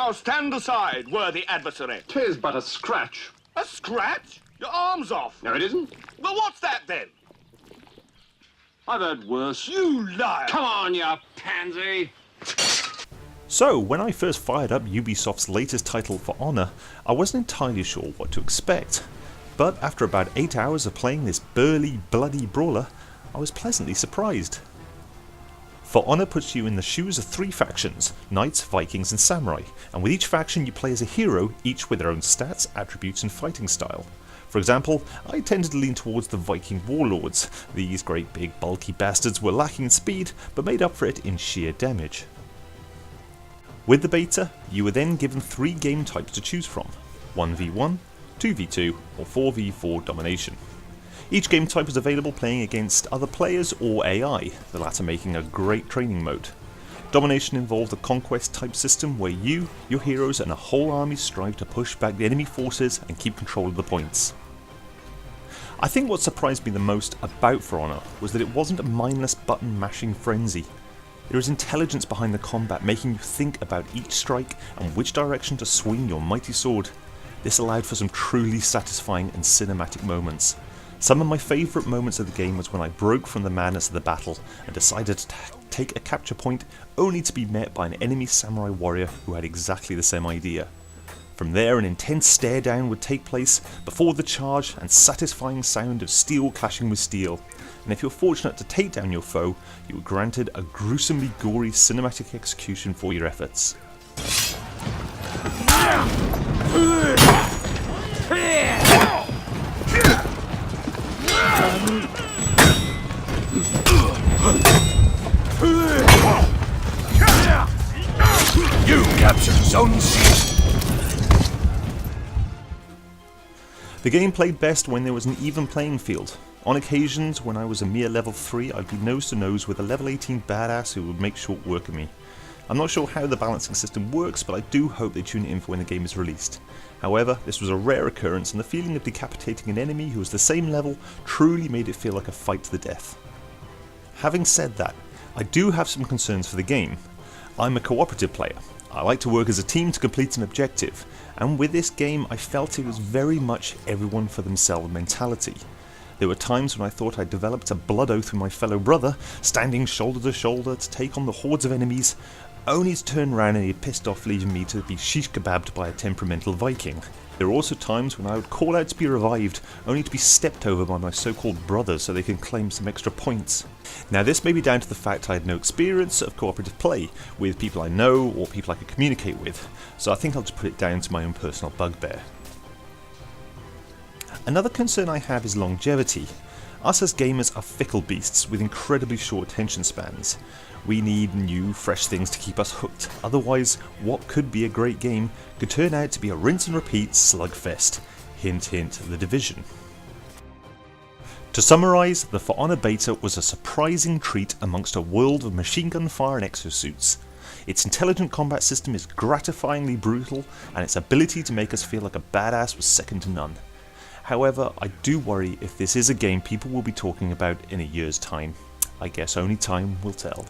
Now stand aside, worthy adversary. 'Tis but a scratch. A scratch? Your arm's off. No, it isn't. Well, what's that then? I've heard worse. You liar! Come on, you pansy! So, when I first fired up Ubisoft's latest title, For Honor, I wasn't entirely sure what to expect. But after about 8 hours of playing this burly, bloody brawler, I was pleasantly surprised. For Honor puts you in the shoes of 3 factions, Knights, Vikings and Samurai, and with each faction you play as a hero, each with their own stats, attributes and fighting style. For example, I tended to lean towards the Viking warlords. These great big bulky bastards were lacking in speed, but made up for it in sheer damage. With the beta, you were then given 3 game types to choose from: 1v1, 2v2 or 4v4 domination. Each game type was available playing against other players or AI, the latter making a great training mode. Domination involved a conquest type system where you, your heroes and a whole army strive to push back the enemy forces and keep control of the points. I think what surprised me the most about For Honor was that it wasn't a mindless button mashing frenzy. There was intelligence behind the combat, making you think about each strike and which direction to swing your mighty sword. This allowed for some truly satisfying and cinematic moments. Some of my favourite moments of the game was when I broke from the madness of the battle and decided to take a capture point only to be met by an enemy samurai warrior who had exactly the same idea. From there an intense stare down would take place before the charge and satisfying sound of steel clashing with steel, and if you're fortunate to take down your foe, you were granted a gruesomely gory cinematic execution for your efforts. You captured Zone C. The game played best when there was an even playing field. On occasions, when I was a mere level 3, I'd be nose to nose with a level 18 badass who would make short work of me. I'm not sure how the balancing system works, but I do hope they tune it in for when the game is released. However, this was a rare occurrence and the feeling of decapitating an enemy who was the same level truly made it feel like a fight to the death. Having said that, I do have some concerns for the game. I'm a cooperative player. I like to work as a team to complete an objective, and with this game I felt it was very much everyone for themselves mentality. There were times when I thought I'd developed a blood oath with my fellow brother, standing shoulder to shoulder to take on the hordes of enemies, only to turn around and he'd pissed off leaving me to be shish kebabbed by a temperamental Viking. There were also times when I would call out to be revived, only to be stepped over by my so-called brothers so they can claim some extra points. Now this may be down to the fact I had no experience of cooperative play with people I know or people I could communicate with, so I think I'll just put it down to my own personal bugbear. Another concern I have is longevity. Us as gamers are fickle beasts with incredibly short attention spans. We need new, fresh things to keep us hooked, otherwise what could be a great game could turn out to be a rinse and repeat slugfest. Hint hint, The Division. To summarise, the For Honor beta was a surprising treat amongst a world of machine gun fire and exosuits. Its intelligent combat system is gratifyingly brutal, and its ability to make us feel like a badass was second to none. However, I do worry if this is a game people will be talking about in a year's time. I guess only time will tell.